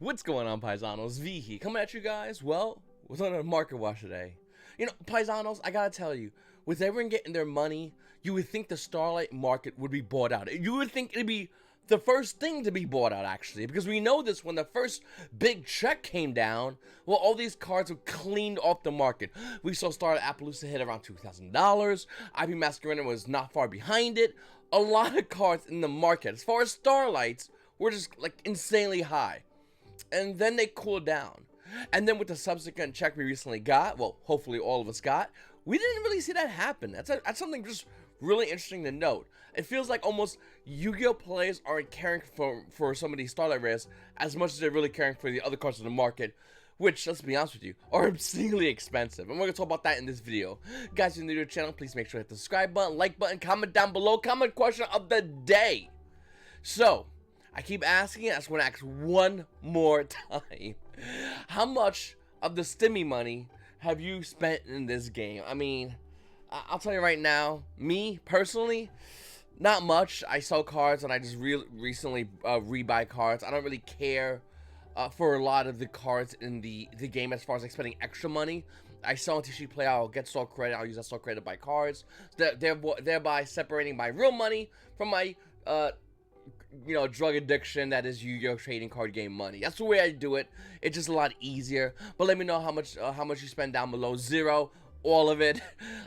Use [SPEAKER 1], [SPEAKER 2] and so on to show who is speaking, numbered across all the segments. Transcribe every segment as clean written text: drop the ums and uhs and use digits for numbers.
[SPEAKER 1] What's going on, Paisanos? V here, coming at you guys, well, with another market watch today. You know, Paisanos, I gotta tell you, with everyone getting their money, you would think the Starlight market would be bought out. You would think it'd be the first thing to be bought out, actually, because we know this when the first big check came down, well, all these cards were cleaned off the market. We saw Starlight Appaloosa hit around $2,000, IP Masquerade was not far behind it. A lot of cards in the market, as far as Starlights, were just, like, insanely high. And then they cooled down. And then with the subsequent check we recently got, well, hopefully all of us got, we didn't really see that happen. That's something just really interesting to note. It feels like almost Yu-Gi-Oh! Players aren't caring for some of these Starlight rares as much as they're really caring for the other cards in the market, which, let's be honest with you, are obscenely expensive. And we're going to talk about that in this video. Guys, if you're new to the channel, please make sure to hit the subscribe button, like button, comment down below, comment question of the day. So, I keep asking it, I just want to ask one more time. How much of the Stimmy money have you spent in this game? I mean, I'll tell you right now, me, personally, not much. I sell cards and I just recently rebuy cards. I don't really care for a lot of the cards in the game as far as like spending extra money. I sell until she play, I'll get store credit, I'll use that store credit to buy cards, thereby separating my real money from my you know, drug addiction that is Yu-Gi-Oh! Trading card game money. That's the way I do it. It's just a lot easier. But let me know how much you spend down below. 0, all of it.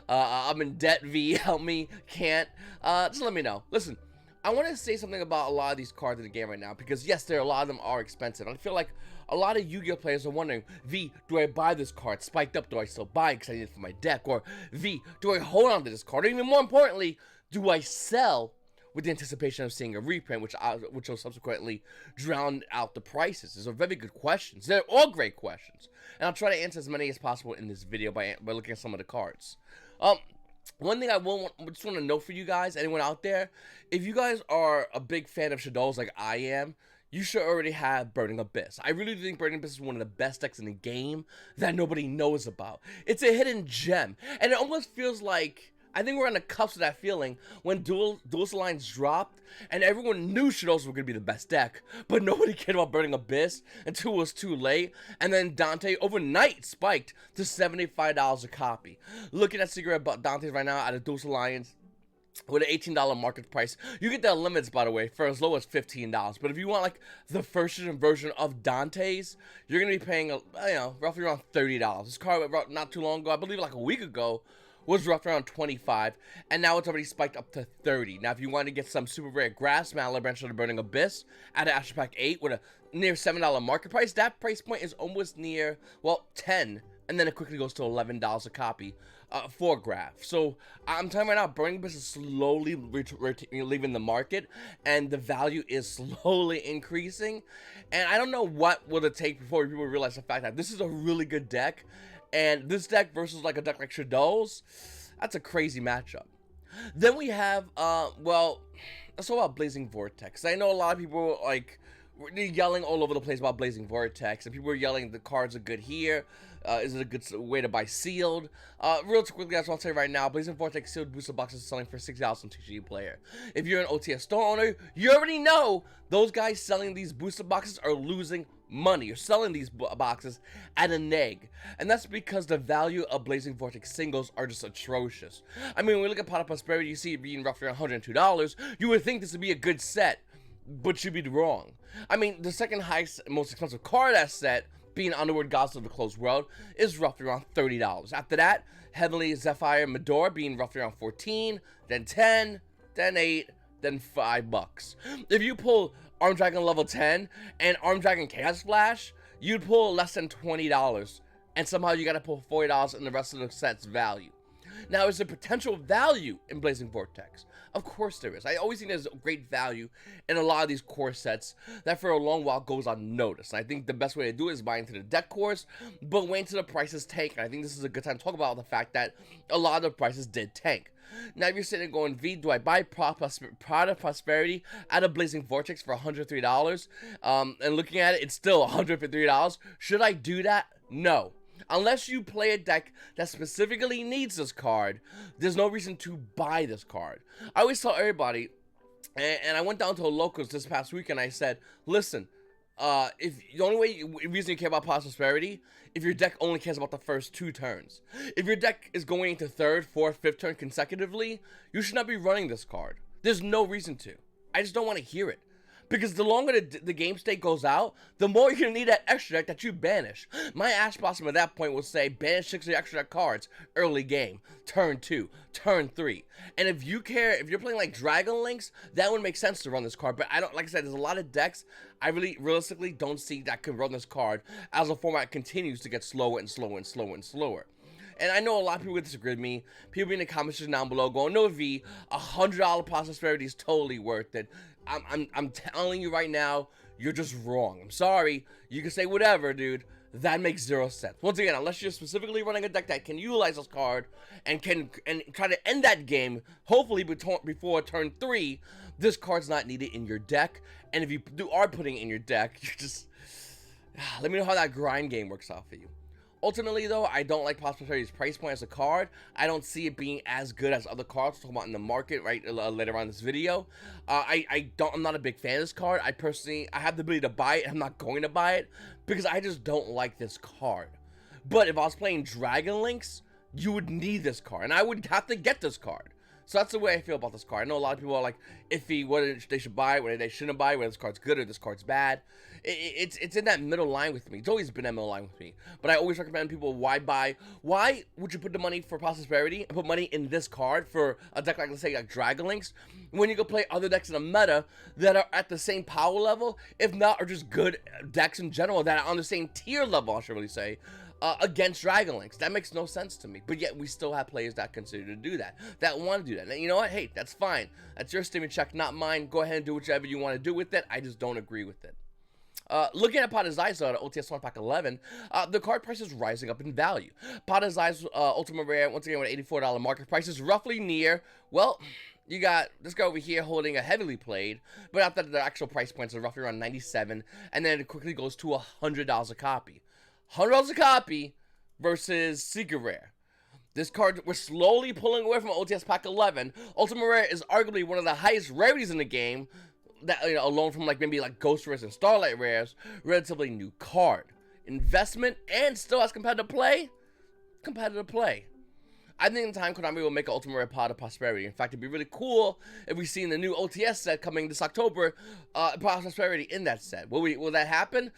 [SPEAKER 1] I'm in debt, V. Help me. Can't. Just let me know. Listen, I want to say something about a lot of these cards in the game right now, because yes, a lot of them are expensive. I feel like a lot of Yu-Gi-Oh! Players are wondering, V, do I buy this card spiked up? Do I still buy it because I need it for my deck? Or V, do I hold on to this card? Or even more importantly, do I sell with the anticipation of seeing a reprint, which will subsequently drown out the prices? These are very good questions. They're all great questions, and I'll try to answer as many as possible in this video by looking at some of the cards. One thing I just want to note for you guys, anyone out there, if you guys are a big fan of Shadows like I am, you should already have Burning Abyss. I really think Burning Abyss is one of the best decks in the game that nobody knows about. It's a hidden gem, and it almost feels like, I think we're on the cusp of that feeling when Dual Lines dropped and everyone knew Shadows were going to be the best deck, but nobody cared about Burning Abyss until it was too late, and then Dante overnight spiked to $75 a copy. Looking at Secret Dante's right now at a Dual Alliance with an $18 market price, you get the limits, by the way, for as low as $15. But if you want like the first version of Dante's, you're going to be paying, you know, roughly around $30. This card not too long ago, I believe like a week ago, was roughly around 25, and now it's already spiked up to 30. Now, if you want to get some super rare Grass Mantler branch of the Burning Abyss at an Astro Pack 8 with a near $7 market price, that price point is almost near, well, 10, and then it quickly goes to $11 a copy for Graph. So I'm telling you right now, Burning Abyss is slowly leaving the market, and the value is slowly increasing. And I don't know what will it take before people realize the fact that this is a really good deck. And this deck versus like a deck like Shadows, that's a crazy matchup. Then we have, well, let's talk about Blazing Vortex. I know a lot of people like yelling all over the place about Blazing Vortex, and people are yelling the cards are good here. Is it a good way to buy sealed? Real quickly, that's what I'll say right now. Blazing Vortex sealed booster boxes are selling for $6 on TCG Player. If you're an OTS store owner, you already know those guys selling these booster boxes are losing money. You're selling these boxes at a neg, and that's because the value of Blazing Vortex singles are just atrocious. I mean, when we look at Pot of Prosperity, you see it being roughly $102. You would think this would be a good set, but you'd be wrong. I mean, the second highest, most expensive card that set, being Underworld Gods of the Closed World, is roughly around $30. After that, Heavenly Zephyr Medora being roughly around 14, then 10, then 8, then $5. If you pull Armed Dragon level 10 and Armed Dragon Chaos Flash, you'd pull less than $20, and somehow you gotta pull $40 in the rest of the set's value. Now, is there potential value in Blazing Vortex? Of course there is. I always think there's great value in a lot of these core sets that for a long while goes unnoticed. And I think the best way to do it is buy into the deck cores, but wait until the prices tank. And I think this is a good time to talk about the fact that a lot of the prices did tank. Now, if you're sitting there going, V, do I buy Pot of Prosperity out of Blazing Vortex for $103? And looking at it, it's still $153. Should I do that? No. Unless you play a deck that specifically needs this card, there's no reason to buy this card. I always tell everybody, and I went down to a locals this past week and I said, listen, if the only reason you care about prosperity, if your deck only cares about the first 2 turns. If your deck is going into 3rd, 4th, 5th turn consecutively, you should not be running this card. There's no reason to. I just don't want to hear it. Because the longer the game state goes out, the more you're going to need that extra deck that you banish. My Ash Blossom at that point will say, banish 6 of the extra deck cards early game, turn 2, turn 3. And if you care, if you're playing like Dragon Links, that would make sense to run this card. But I don't, like I said, there's a lot of decks I really realistically don't see that can run this card as the format continues to get slower and slower and slower and slower. And I know a lot of people would disagree with me. People in the comments down below going, no V, $100 prosperity is totally worth it. I'm telling you right now, you're just wrong. I'm sorry. You can say whatever, dude. That makes 0 sense. Once again, unless you're specifically running a deck that can utilize this card and try to end that game, hopefully before turn 3, this card's not needed in your deck. And if you are putting it in your deck, you're just... let me know how that grind game works out for you. Ultimately, though, I don't like Prosperity's price point as a card. I don't see it being as good as other cards we'll talk about in the market later on in this video. I'm not a big fan of this card. I have the ability to buy it. I'm not going to buy it because I just don't like this card. But if I was playing Dragon Links, you would need this card, and I would have to get this card. So that's the way I feel about this card. I know a lot of people are like iffy whether they should buy it, whether they shouldn't buy it, whether this card's good or this card's bad. It's in that middle line with me. It's always been that middle line with me. But I always recommend people, why would you put the money for prosperity and put money in this card for a deck like, let's say, like Dragon Links, when you go play other decks in the meta that are at the same power level, if not, are just good decks in general that are on the same tier level, I should really say, against Dragon Links. That makes no sense to me. But yet we still have players that consider to do that, that want to do that. And you know what? Hey, that's fine. That's your statement check, not mine. Go ahead and do whichever you want to do with it. I just don't agree with it. Looking at Pot of Eyes at OTS 1 Pack 11, the card price is rising up in value. Pot of Eyes Ultimate Rare, once again with an $84 market price, is roughly near, well, you got this guy over here holding a heavily played, but after the actual price points are roughly around 97, and then it quickly goes to $100 a copy. $100 a copy versus Secret Rare. This card, we're slowly pulling away from OTS Pack 11. Ultimate Rare is arguably one of the highest rarities in the game, that, you know, alone from like maybe like Ghost Rares and Starlight Rares. Relatively new card. Investment and still has competitive play. Competitive play. I think in time Konami will make an Ultimate Rare Pot of Prosperity. In fact, it'd be really cool if we see in the new OTS set coming this October, Pot of Prosperity in that set. Will that happen?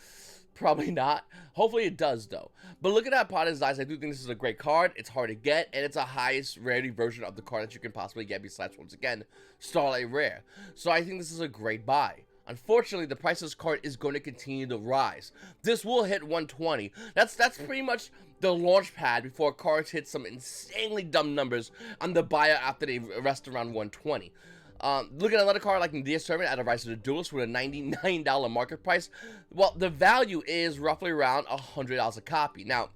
[SPEAKER 1] Probably not. Hopefully it does, though. But look at that Pot of Eyes. I do think this is a great card. It's hard to get, and it's a highest rarity version of the card that you can possibly get besides, once again, Starlight Rare. So I think this is a great buy. Unfortunately, the price of this card is going to continue to rise. This will hit 120. That's pretty much the launch pad before cards hit some insanely dumb numbers on the buyer after they rest around 120. Look at another card like Nadia Servant at a Rise of the Duelist with a $99 market price. Well, the value is roughly around $100 a copy. Now,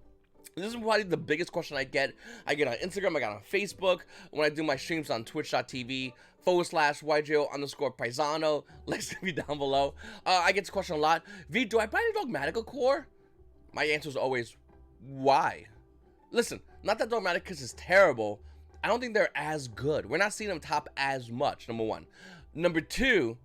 [SPEAKER 1] this is probably the biggest question I get. I get on Instagram, I get on Facebook, when I do my streams on twitch.tv/YGO_Paisano. Links to be down below. I get this question a lot. V, do I buy the Dogmatica core? My answer is always, why? Listen, not that Dogmatica is terrible. I don't think they're as good. We're not seeing them top as much, number one. Number two,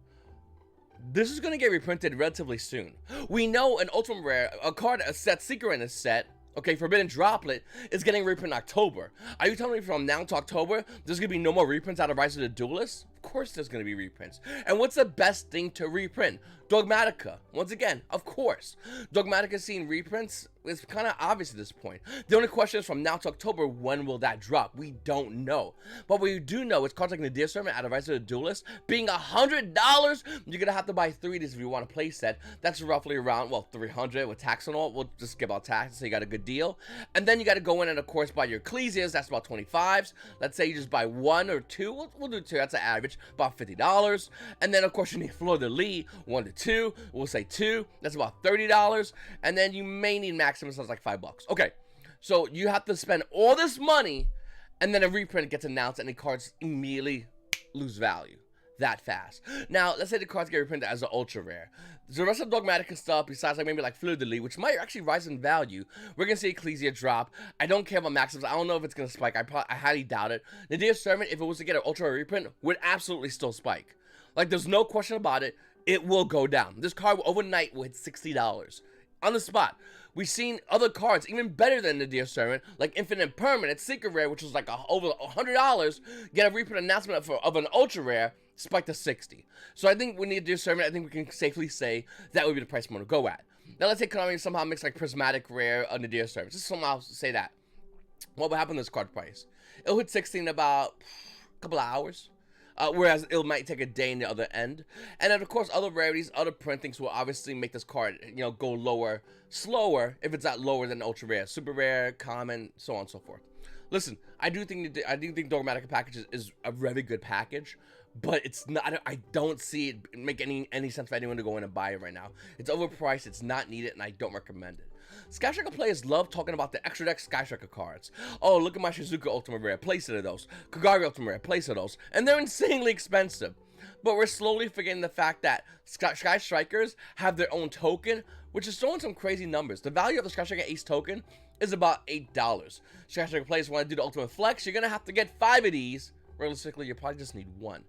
[SPEAKER 1] this is going to get reprinted relatively soon. We know an Ultimate Rare, a set Secret in this set, okay, Forbidden Droplet, is getting reprint in October. Are you telling me from now to October, there's going to be no more reprints out of Rise of the Duelist? Of course there's going to be reprints. And what's the best thing to reprint? Dogmatica. Once again, of course. Dogmatica seeing reprints is kind of obvious at this point. The only question is from now to October, when will that drop? We don't know. But we do know is cards like Nadia Servant out of Rise of the Duelist being $100, you're going to have to buy 3 of these if you want a play set. That's roughly around, well, $300 with tax and all. We'll just skip out tax so you got a good deal. And then you got to go in and, of course, buy your Ecclesias. That's about 25s. Let's say you just buy 1 or 2. We'll do 2. That's an average. About $50. And then, of course, you need Fleur de Lis. 1 to 2. We'll say 2. That's about $30. And then you may need Maximus. That's like $5. Okay. So you have to spend all this money, and then a reprint gets announced, and the cards immediately lose value that fast. Now, let's say the cards get reprinted as an ultra rare. The rest of Dogmatica stuff, besides like maybe like Fleur de Lis, which might actually rise in value, we're gonna see Ecclesia drop. I don't care about Maximus. I don't know if it's gonna spike. I highly doubt it. Nadia Servant, if it was to get an ultra rare reprint, would absolutely still spike. Like, there's no question about it. it will go down. This card overnight will hit $60 on the spot. We've seen other cards even better than the Dear Servant, like Infinite Permanent, Secret Rare, which was like over $100, get a reprint announcement of an Ultra Rare, spiked to 60. So I think we need a Dear Servant. I think we can safely say that would be the price point to go at. Now let's say Konami somehow makes like Prismatic Rare on the Dear Servant. Just somehow say that. What will happen to this card price? It'll hit 60 in about a couple of hours. Whereas it might take a day in the other end. And then, of course, other rarities, other printings will obviously make this card, go lower, slower, if it's not lower than Ultra Rare, Super Rare, Common, so on and so forth. Listen, I do think Dogmatica package is a very good package, but it's not. I don't see it make any sense for anyone to go in and buy it right now. It's overpriced, it's not needed, and I don't recommend it. Sky Striker players love talking about the extra deck Sky Striker cards. Oh, look at my Shizuka Ultimate Rare, play set of those. Kagari Ultimate Rare, play set of those. And they're insanely expensive. But we're slowly forgetting the fact that Sky Strikers have their own token, which is throwing some crazy numbers. The value of the Sky Striker Ace token is about $8. Sky Striker players want to do the Ultimate Flex, you're going to have to get 5 of these. Realistically, you probably just need 1.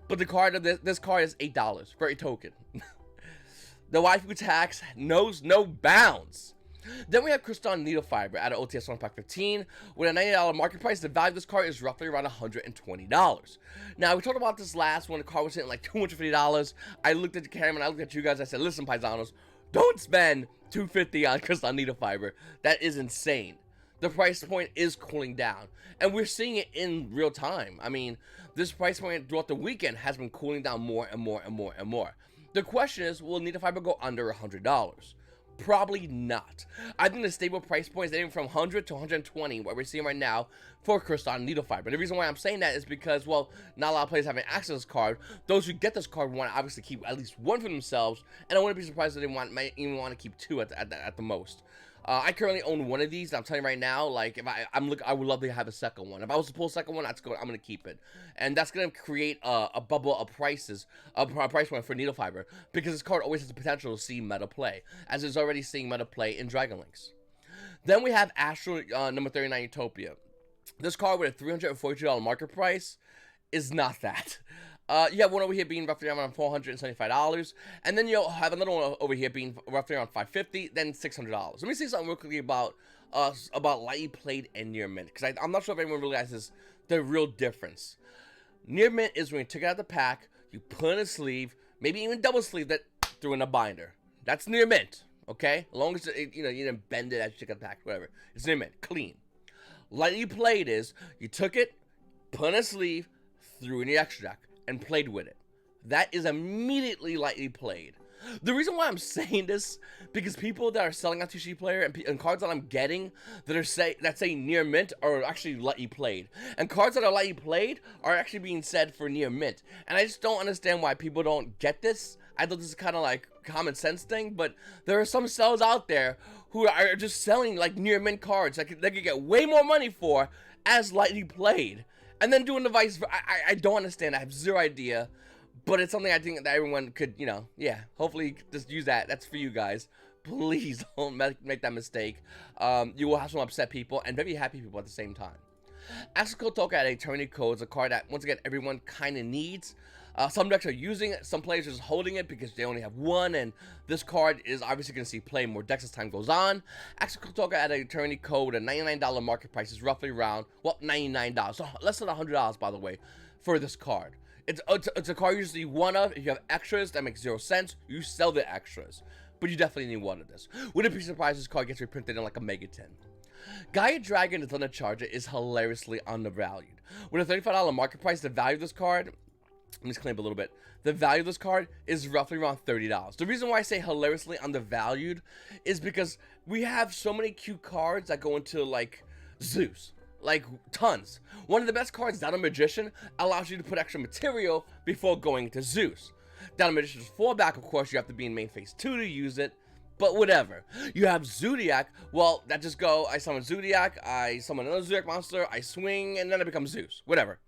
[SPEAKER 1] But the card of this card is $8 for a token. The waifu tax knows no bounds. Then we have Crystal Needle Fiber at an OTS 1 pack 15. With a $90 market price, the value of this card is roughly around $120. Now, we talked about this last when the card was hitting like $250. I looked at the camera and I looked at you guys. I said, listen, Paisanos, don't spend $250 on Crystal Needle Fiber. That is insane. The price point is cooling down. And we're seeing it in real time. I mean, this price point throughout the weekend has been cooling down more and more and more and more. The question is, will Needle Fiber go under $100? Probably not. I think the stable price point is anywhere from 100 to 120, what we're seeing right now for Crystal Needle Fiber. The reason why I'm saying that is because, well, not a lot of players have access to this card. Those who get this card want to obviously keep at least 1 for themselves, and I wouldn't be surprised if they might even want to keep 2 at the most. I currently own 1 of these, and I'm telling you right now, like, if I would love to have a second one. If I was to pull a second one, I'm gonna keep it, and that's gonna create a bubble of prices, a price point for Needle Fiber, because this card always has the potential to see meta play, as it's already seeing meta play in Dragon Links. Then we have Astro number 39 Utopia. This card with a $342 market price is not that. You have one over here being roughly around $475, and then you'll have another one over here being roughly around $550, then $600. Let me say something real quickly about lightly played and near mint, because I'm not sure if anyone realizes the real difference. Near mint is when you take it out of the pack, you put in a sleeve, maybe even double sleeve that through in a binder. That's near mint, okay? As long as you didn't bend it as you took out the pack, whatever. It's near mint, clean. Lightly played is you took it, put in a sleeve, threw in the extra deck, and played with it. That is immediately lightly played. The reason why I'm saying this, because people that are selling out TCG Player and cards that I'm getting that say near mint are actually lightly played, and cards that are lightly played are actually being said for near mint, and I just don't understand why people don't get this. I thought this is kind of like a common sense thing, but there are some sellers out there who are just selling like near mint cards that they could get way more money for as lightly played. And then doing the vice, I don't understand. I have zero idea, but it's something I think that everyone could, hopefully just use that. That's for you guys. Please don't make that mistake. You will have some upset people and very happy people at the same time. Accesscode token at Eternity Code is a card that, once again, everyone kind of needs. Some decks are using it, some players are just holding it because they only have 1, and this card is obviously going to see play more decks as time goes on. Accesscode token at Eternity Code, a $99 market price is roughly around, well, $99, so less than $100, by the way, for this card. It's a card you usually need 1 of. If you have extras, that makes 0 sense. You sell the extras, but you definitely need 1 of this. Wouldn't be surprised this card gets reprinted in like a Mega 10. Gaia Dragon, the Thunder Charger, is hilariously undervalued. With a $35 market price, the value of this card, let me just clean up a little bit. The value of this card is roughly around $30. The reason why I say hilariously undervalued is because we have so many cute cards that go into like Zeus. Like tons. One of the best cards, Down Magician, allows you to put extra material before going to Zeus. Down Magician's fallback, of course, you have to be in main phase 2 to use it. But whatever. You have Zodiac. Well, that just go, I summon Zodiac, I summon another Zodiac monster, I swing, and then I become Zeus. Whatever.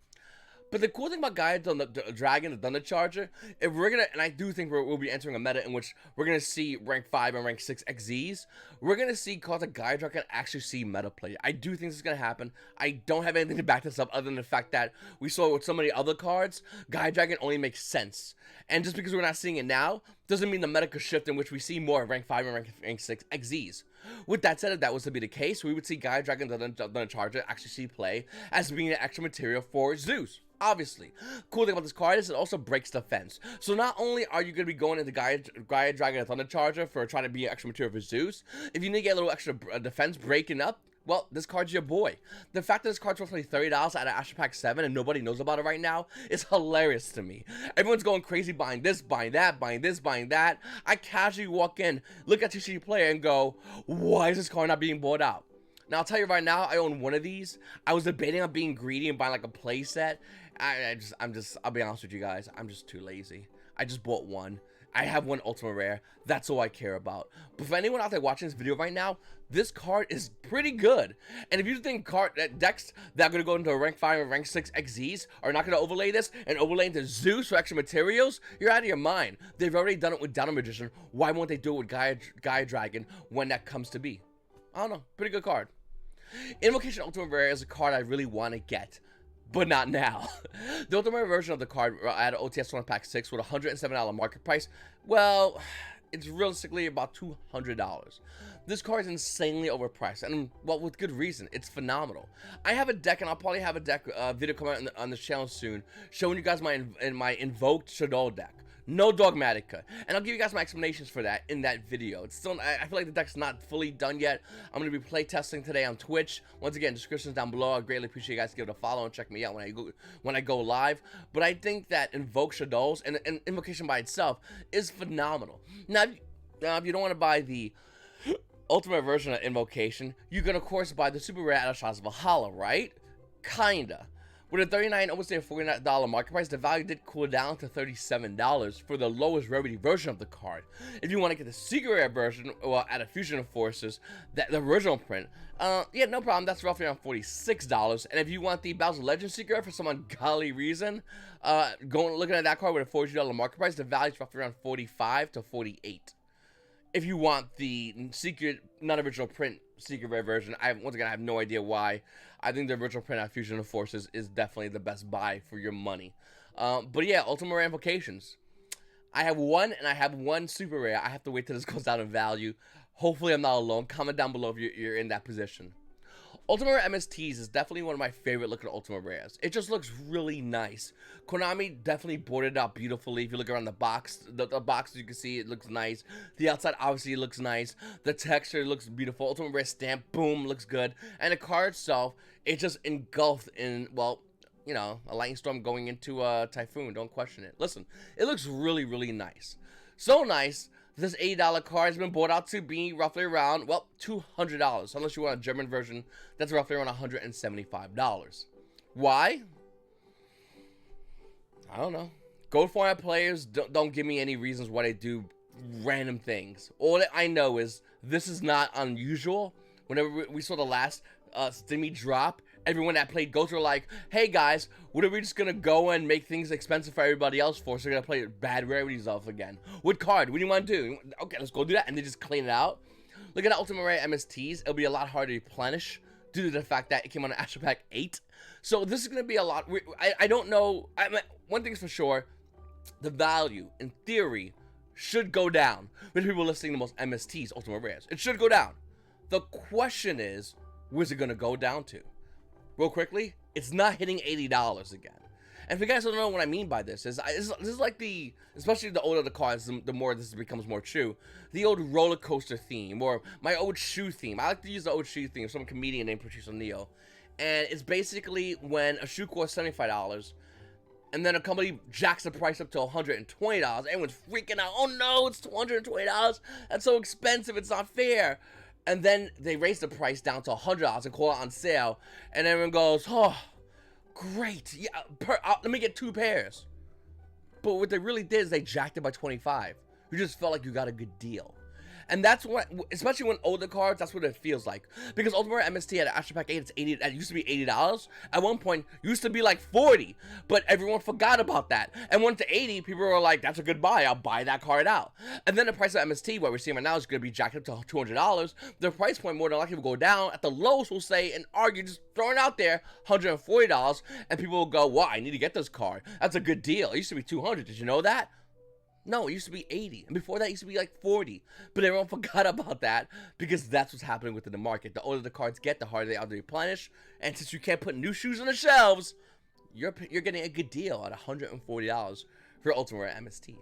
[SPEAKER 1] But the cool thing about Gaia the Dragon, the Thunder Charger, if we're gonna, and I do think we'll be entering a meta in which we're gonna see rank 5 and rank 6 XZs, we're gonna see cards like Gaia Dragon actually see meta play. I do think this is gonna happen. I don't have anything to back this up other than the fact that we saw with so many other cards, Gaia Dragon only makes sense. And just because we're not seeing it now, doesn't mean the meta could shift in which we see more rank 5 and rank 6 XZs. With that said, if that was to be the case, we would see Gaia Dragon the Charger actually see play as being an extra material for Zeus. Obviously. Cool thing about this card is it also breaks defense. So not only are you going to be going into Gaia Dragon the Thunder Charger for trying to be an extra material for Zeus, if you need to get a little extra defense breaking up, well, this card's your boy. The fact that this card's roughly $30 out of Astro Pack 7 and nobody knows about it right now is hilarious to me. Everyone's going crazy buying this, buying that, buying this, buying that. I casually walk in, look at TCG Player and go, why is this card not being bought out? Now, I'll tell you right now, I own one of these. I was debating on being greedy and buying like a play set. I'll be honest with you guys, I'm just too lazy. I just bought one. I have one Ultimate Rare. That's all I care about. But for anyone out there watching this video right now, this card is pretty good. And if you think decks that are going to go into rank 5 and rank 6 XZs are not going to overlay this and overlay into Zeus for extra materials, you're out of your mind. They've already done it with Down Magician. Why won't they do it with Gaia Dragon when that comes to be? I don't know. Pretty good card. Invocation Ultimate Rare is a card I really want to get, but not now. The Ultimate version of the card at OTS 1 Pack 6 with a $107 market price, well, it's realistically about $200. This card is insanely overpriced, and, well, with good reason. It's phenomenal. I have a deck, and I'll probably have a deck video coming out on the channel soon, showing you guys my Invoked Shadow deck. No Dogmatica. And I'll give you guys my explanations for that in that video. It's still, I feel like the deck's not fully done yet. I'm going to be play testing today on Twitch. Once again, description's down below. I greatly appreciate you guys give it a follow and check me out when I go live. But I think that Invoked Shadows and Invocation by itself is phenomenal. Now, if you don't want to buy the Ultimate version of Invocation, you can of course buy the Super Rare out of Shots of Valhalla, right? Kinda. With a $39, almost a $49 market price, the value did cool down to $37 for the lowest rarity version of the card. If you want to get the secret rare version, well, at a Fusion of Forces, the original print, yeah, no problem, that's roughly around $46. And if you want the Battles of Legends secret rare for some ungodly reason, looking at that card with a $40 market price, the value is roughly around $45 to $48. If you want the secret, non-original print secret rare version, once again, I have no idea why. I think the original print at Fusion of Forces is definitely the best buy for your money. But yeah, Ultimate Rare Invocations. I have one, and I have one super rare. I have to wait till this goes down in value. Hopefully I'm not alone. Comment down below if you're in that position. Ultimate Rare MSTs is definitely one of my favorite looking Ultimate Rares. It just looks really nice. Konami definitely boarded it out beautifully. If you look around the box, the box, you can see it looks nice. The outside obviously looks nice. The texture looks beautiful. Ultimate Rare stamp, boom, looks good. And the card itself, it just engulfed in, well, you know, a lightning storm going into a typhoon. Don't question it. Listen, it looks really, really nice. So nice. This $80 card has been bought out to be roughly around, well, $200. Unless you want a German version, that's roughly around $175. Why? I don't know. Gold format players don't give me any reasons why they do random things. All that I know is this is not unusual. Whenever we saw the last Stimmy drop, everyone that played Ghost were like, hey guys, what are we just gonna go and make things expensive for everybody else for? So we're gonna play bad rarities off again. What card? What do you want to do? Okay, let's go do that. And they just clean it out. Look at the Ultimate Rare MSTs. It'll be a lot harder to replenish due to the fact that it came on an Astro Pack 8. So this is gonna be a lot. I don't know. One thing's for sure, the value, in theory, should go down when people are listing the most MSTs, Ultimate Rares. It should go down. The question is, where's it gonna go down to? Real quickly, it's not hitting $80 again. And if you guys don't know what I mean by this, this is like the, especially the older the cards, the more this becomes more true, the old roller coaster theme, or my old shoe theme. I like to use the old shoe theme, some comedian named Patricio Neo. And it's basically when a shoe costs $75, and then a company jacks the price up to $120, everyone's freaking out, oh no, it's $220, that's so expensive, it's not fair. And then they raise the price down to $100 and call it on sale. And everyone goes, oh, great. Yeah, let me get 2 pairs. But what they really did is they jacked it by $25. You just felt like you got a good deal. And that's what, especially when older cards, that's what it feels like. Because Ultimate Rare MST at Astro Pack 8, it's 80. It used to be $80. At one point, used to be like 40, but everyone forgot about that. And when to 80, people were like, "That's a good buy. I'll buy that card out." And then the price of MST, what we're seeing right now, is going to be jacked up to $200. The price point more than likely will go down. At the lowest, we'll say and argue, just throwing out there, $140, and people will go, "Well, I need to get this card. That's a good deal. It used to be $200. Did you know that?" No, it used to be 80, and before that it used to be like 40, but everyone forgot about that because that's what's happening within the market. The older the cards get, the harder they are to replenish, and since you can't put new shoes on the shelves, you're getting a good deal at $140 for Ultimate Rare MST.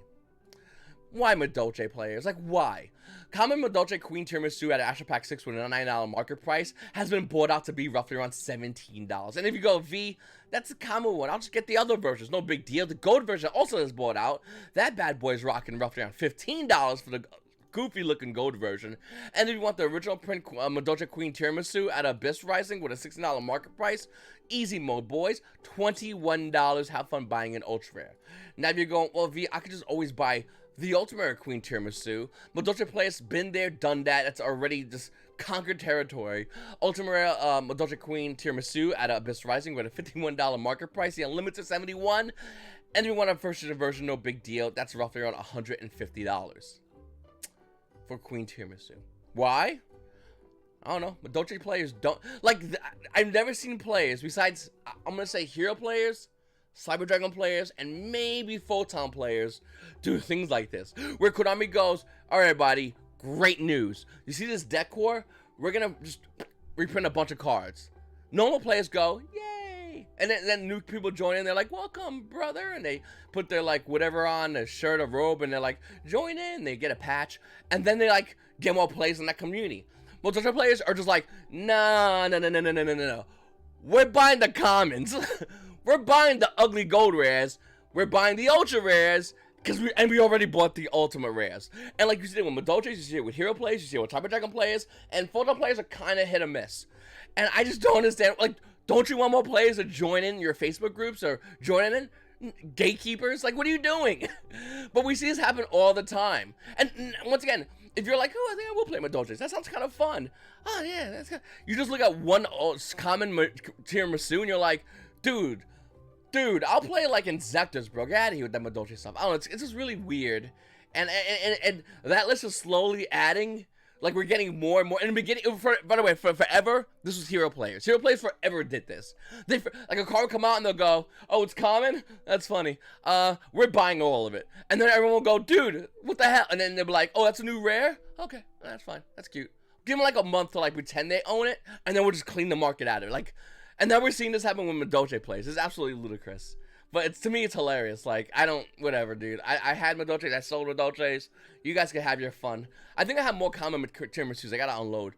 [SPEAKER 1] Why Madolche players? Like, why? Common Madolche Queen Tiramisu at Astro Pack 6 with a $9 market price has been bought out to be roughly around $17. And if you go V, that's a common one. I'll just get the other versions. No big deal. The gold version also is bought out. That bad boy is rocking roughly around $15 for the goofy looking gold version. And if you want the original print Madolche Queen Tiramisu at Abyss Rising with a $16 market price, easy mode, boys. $21. Have fun buying an ultra rare. Now if you're going, well, V, I could just always buy the Ultimate Rare Queen Tiramisu. Madolche players been there, done that. It's already just conquered territory. Ultimate Rare Madolche Queen Tiramisu at Abyss Rising with a $51 market price. The Unlimited $71. And if you want a first version, no big deal. That's roughly around $150 for Queen Tiramisu. Why? I don't know. Madolche players don't like. I've never seen players besides, I'm gonna say, hero players, Cyber Dragon players, and maybe Photon players do things like this, where Konami goes, "All right, buddy, great news. You see this deck core? We're gonna just reprint a bunch of cards." Normal players go, "Yay!" And then new people join in. They're like, "Welcome, brother," and they put their like whatever on, a shirt, a robe, and they're like, "Join in." They get a patch, and then they like get more plays in that community. Multiplayer players are just like, no. We're buying the commons. We're buying the ugly gold rares. We're buying the ultra rares because we already bought the ultimate rares. And like you see it with Madolche, you see it with hero players, you see it with Cyber Dragon players, and Photon players are kind of hit or miss. And I just don't understand. Like, don't you want more players to join in your Facebook groups or join in? Gatekeepers? Like, what are you doing? But we see this happen all the time. And once again, if you're like, "Oh, I think I will play Madolche. That sounds kind of fun." Oh yeah, that's kind of... You just look at one common Tiramisu and you're like, dude, I'll play like Inzectors, bro. Get out of here with that Madolche stuff. I don't know, it's just really weird. And that list is slowly adding. Like, we're getting more and more. In the beginning, by the way, for forever, this was hero players. Hero players forever did this. Like, a card would come out and they'll go, "Oh, it's common? That's funny. We're buying all of it." And then everyone will go, "Dude, what the hell?" And then they'll be like, "Oh, that's a new rare? Okay, that's fine. That's cute." Give them like a month to like pretend they own it, and then we'll just clean the market out of it. Like, and now we're seeing this happen with Madolche players. It's absolutely ludicrous. But to me, it's hilarious. Like, whatever, dude. I had Madolches, I sold Madolches. You guys can have your fun. I think I have more common Tiramisus. I gotta unload.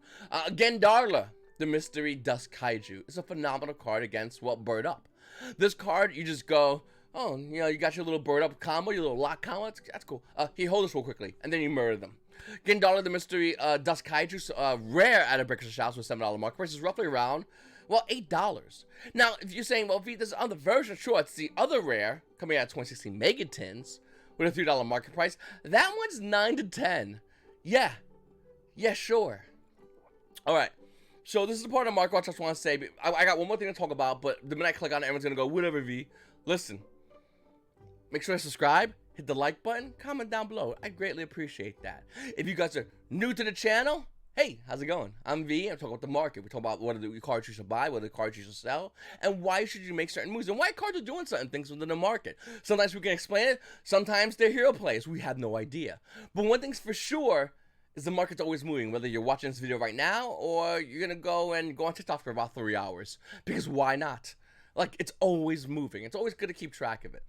[SPEAKER 1] Gendarla, the Mystery Dust Kaiju. It's a phenomenal card against, well, Bird Up. This card, you just go, oh, you know, you got your little Bird Up combo, your little lock combo. That's cool. Here, hold this real quickly. And then you murder them. Gendarla, the Mystery Dust Kaiju, rare at a Brickers Shops with $7 market price, is roughly around, well, $8. Now, if you're saying, well, this other version, sure, it's the other rare coming out of 2016 Megatins with a $3 market price. That one's $9 to $10. Yeah, sure. All right. So this is the part of Mark Watch I just want to say. I got one more thing to talk about, but the minute I click on it, everyone's gonna go, "Whatever, V." Listen, make sure to subscribe, hit the like button, comment down below. I greatly appreciate that. If you guys are new to the channel, hey, how's it going? I'm V. I'm talking about the market. We talk about what are the cards you should buy, what are the cards you should sell, and why should you make certain moves, and why cards are doing certain things within the market. Sometimes we can explain it. Sometimes they're hero plays. We have no idea. But one thing's for sure is the market's always moving, whether you're watching this video right now or you're going to go on TikTok for about 3 hours. Because why not? Like, it's always moving. It's always good to keep track of it.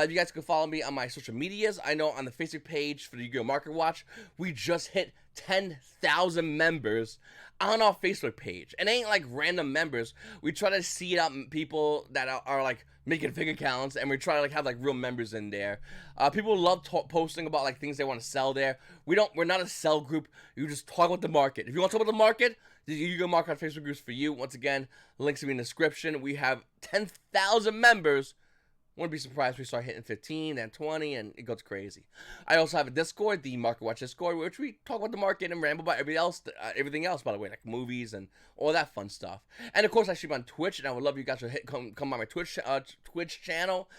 [SPEAKER 1] You guys can follow me on my social medias. I know on the Facebook page for the Yu-Gi-Oh! Market Watch, we just hit 10,000 members on our Facebook page. And it ain't like random members. We try to seed out people that are like making fake accounts, and we try to like have like real members in there. People love posting about like things they want to sell there. We're not a sell group. You just talk about the market. If you want to talk about the market, the Yu-Gi-Oh! Market on Facebook groups for you. Once again, links will be in the description. We have 10,000 members. Wouldn't be surprised if we start hitting 15, then 20, and it goes crazy. I also have a Discord, the Market Watch Discord, which we talk about the market and ramble about everything else, by the way, like movies and all that fun stuff. And of course, I stream on Twitch, and I would love you guys to come on my Twitch channel,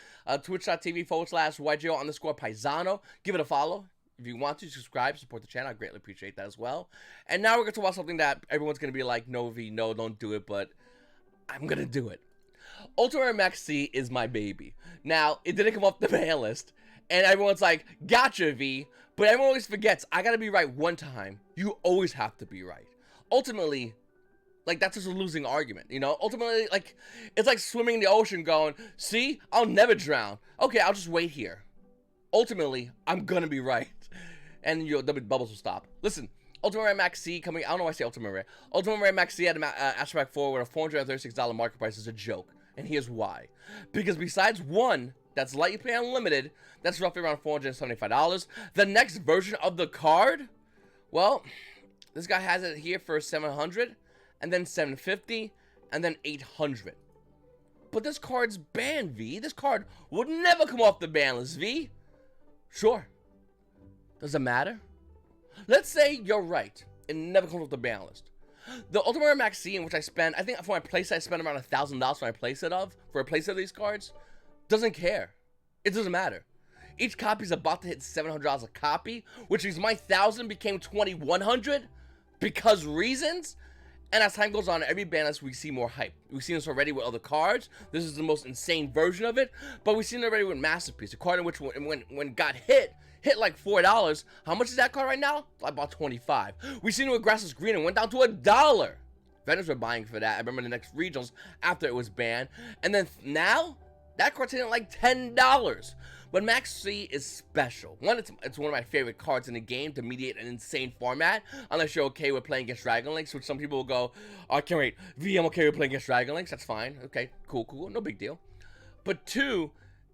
[SPEAKER 1] twitch.tv/YGO_Paisano. Give it a follow. If you want to subscribe, support the channel, I greatly appreciate that as well. And now we're going to talk about something that everyone's going to be like, no, V, no, don't do it, but I'm going to do it. Ultimate Rare Maxx is my baby. Now, it didn't come off the ban list, and everyone's like, gotcha, V, but everyone always forgets, I got to be right one time. You always have to be right. Ultimately, like, that's just a losing argument, you know? Ultimately, like, it's like swimming in the ocean going, see, I'll never drown. Okay, I'll just wait here. Ultimately, I'm going to be right. And the bubbles will stop. Listen, Ultimate Rare Maxx coming, I don't know why I say Ultimate Rare. Ultimate Rare Maxx at Astro Pack 4 with a $436 market price is a joke. And here's why. Because besides one, that's Lightning Play Unlimited, that's roughly around $475. The next version of the card, well, this guy has it here for $700, and then $750, and then $800. But this card's banned, V. This card would never come off the ban list, V. Sure. Does it matter? Let's say you're right. It never comes off the ban list. The Ultimate Rare Maxx, in which I spend, I think for my playset, I spent around $1,000 for my playset for a playset of these cards, doesn't care. It doesn't matter. Each copy is about to hit $700 a copy, which means my $1,000 became $2,100 because reasons. And as time goes on, every ban list, we see more hype. We've seen this already with other cards. This is the most insane version of it, but we've seen it already with Masterpiece, a card in which when got hit like $4. How much is that card right now? About $25. We've seen it with Grassless Green and went down to $1. Vendors were buying for that. I remember the next regionals after it was banned. And then now, that card's hitting like $10. But Maxx is special. One, it's one of my favorite cards in the game to mediate an insane format. Unless you're okay with playing against Dragon Links, which some people will go, oh, I can't wait. V, I'm okay with playing against Dragon Links. That's fine. Okay, cool. No big deal. But two,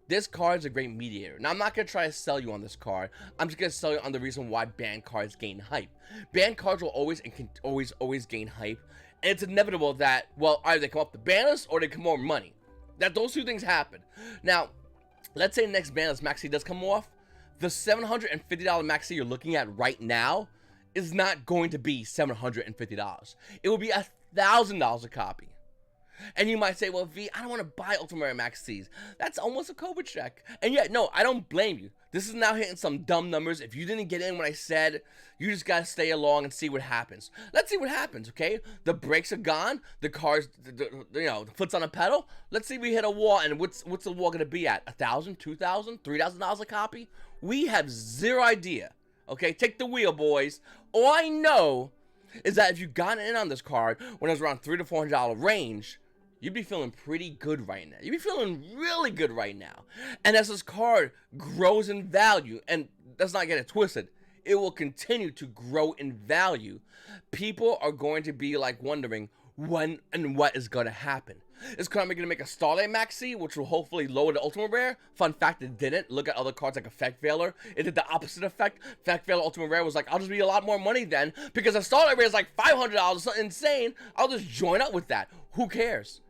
[SPEAKER 1] this card is a great mediator. Now, I'm not going to try to sell you on this card. I'm just going to sell you on the reason why banned cards gain hype. Banned cards will always and can always gain hype. And it's inevitable that, well, either they come up the ban list or they come more money. That those two things happen. Now, let's say the next ban list Maxx does come off. The $750 Maxx you're looking at right now is not going to be $750. It will be $1,000 a copy. And you might say, well, V, I don't want to buy Ultimate Rare Maxx. That's almost a COVID check. And yet, no, I don't blame you. This is now hitting some dumb numbers. If you didn't get in when I said, you just got to stay along and see what happens. Let's see what happens, okay? The brakes are gone. The car's, the foot's on a pedal. Let's see if we hit a wall. And what's the wall going to be at? $1,000, $2,000, $3,000 a copy? We have zero idea. Okay, take the wheel, boys. All I know is that if you got in on this card when it was around $300 to $400 range, you'd be feeling pretty good right now. You'd be feeling really good right now. And as this card grows in value, and let's not get it twisted, it will continue to grow in value. People are going to be like wondering when and what is going to happen. Is Konami going to make a Starlight Maxx, which will hopefully lower the Ultimate Rare? Fun fact, it didn't. Look at other cards like Effect Veiler. It did the opposite effect. Effect Veiler Ultimate Rare was like, I'll just be a lot more money then, because a Starlight Rare is like $500, something insane. I'll just join up with that. Who cares?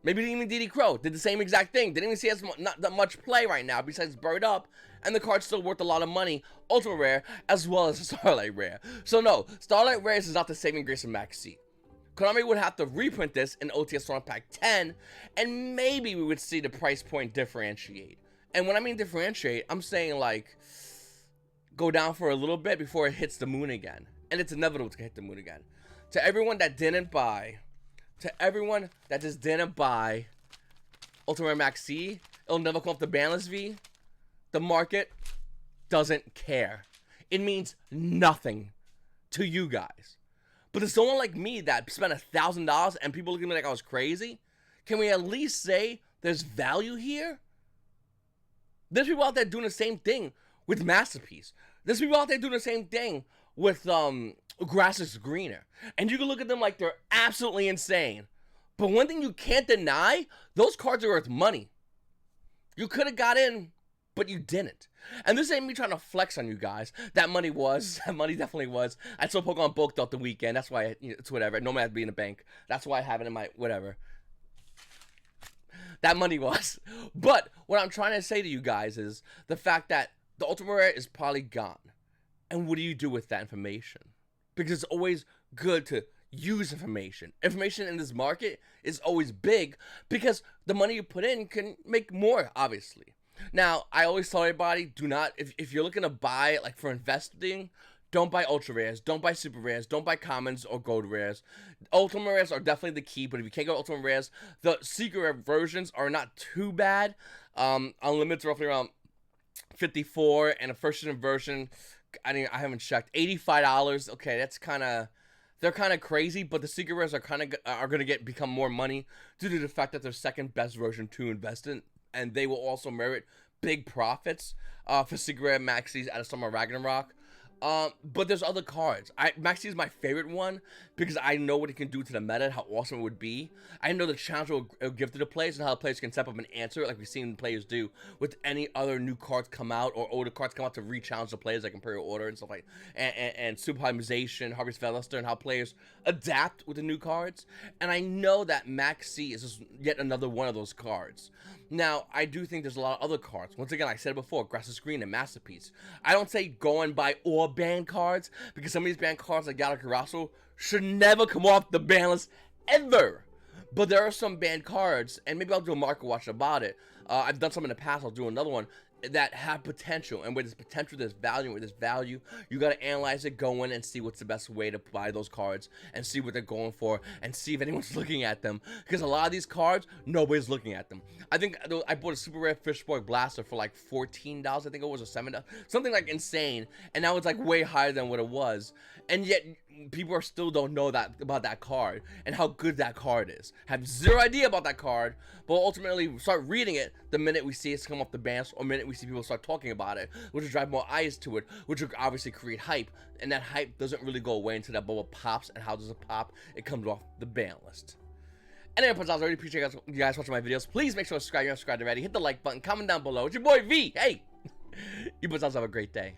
[SPEAKER 1] Maybe even DD Crow did the same exact thing. Didn't even see as not that much play right now besides Bird Up. And the card's still worth a lot of money. Ultimate Rare as well as Starlight Rare. So no, Starlight Rare is not the saving grace of Maxx. Konami would have to reprint this in OTS Storm Pack 10. And maybe we would see the price point differentiate. And when I mean differentiate, I'm saying like go down for a little bit before it hits the moon again. And it's inevitable to hit the moon again. To everyone that didn't buy... To everyone that just didn't buy Ultimate Rare Maxx, it'll never come off the ban list, V. The market doesn't care. It means nothing to you guys. But to someone like me that spent $1,000 and people look at me like I was crazy, can we at least say there's value here? There's people out there doing the same thing with Masterpiece. There's people out there doing the same thing with Grass is Greener. And you can look at them like they're absolutely insane. But one thing you can't deny, those cards are worth money. You could have got in, but you didn't. And this ain't me trying to flex on you guys. That money definitely was. I saw Pokemon bulked out the weekend. That's why it's whatever. No matter be in the bank. That's why I have it in my whatever. that money was. But what I'm trying to say to you guys is the fact that the ultimate rare is probably gone. And what do you do with that information? Because it's always good to use information. Information in this market is always big because the money you put in can make more, obviously. Now, I always tell everybody, do not, if you're looking to buy, like for investing, don't buy ultra rares, don't buy super rares, don't buy commons or gold rares. Ultimate rares are definitely the key, but if you can't go ultimate rares, the secret rare versions are not too bad. Unlimited's roughly around 54, and a first edition version, I haven't checked, $85. Okay, that's kind of, they're kind of crazy, but the secret rares are going to become more money due to the fact that they're second best version to invest in, and they will also merit big profits for secret rare maxis out of Summer Ragnarok. But there's other cards. Maxi is my favorite one because I know what it can do to the meta and how awesome it would be. I know the challenge it will give to the players and how the players can step up and answer it like we've seen players do with any other new cards come out or older cards come out to re-challenge the players like Imperial Order and stuff like and Superhymization, Harvest Veluster, and how players adapt with the new cards. And I know that Maxi is just yet another one of those cards. Now, I do think there's a lot of other cards. Once again, like I said before, Grass's Green and Masterpiece. I don't say go and buy all banned cards because some of these banned cards like Galacarasso should never come off the ban list ever. But there are some banned cards, and maybe I'll do a market watch about it. I've done some in the past, I'll do another one, that have potential, and where there's potential, there's value, and where there's value, you gotta analyze it, go in and see what's the best way to buy those cards, and see what they're going for, and see if anyone's looking at them, because a lot of these cards, nobody's looking at them. I think I bought a super rare Fishboy Blaster for like $14, I think it was, or $7, something like insane, and now it's like way higher than what it was, and yet people still don't know that about that card and how good that card is. Have zero idea about that card, but ultimately start reading it the minute we see it come off the ban, or the minute we see people start talking about it, which will drive more eyes to it, which will obviously create hype, and that hype doesn't really go away until that bubble pops. And how does it pop? It comes off the ban list. Anyway, I really appreciate you guys watching my videos. Please make sure to subscribe if you're not subscribed already. Hit the like button, comment down below. It's your boy V. Hey, you have a great day.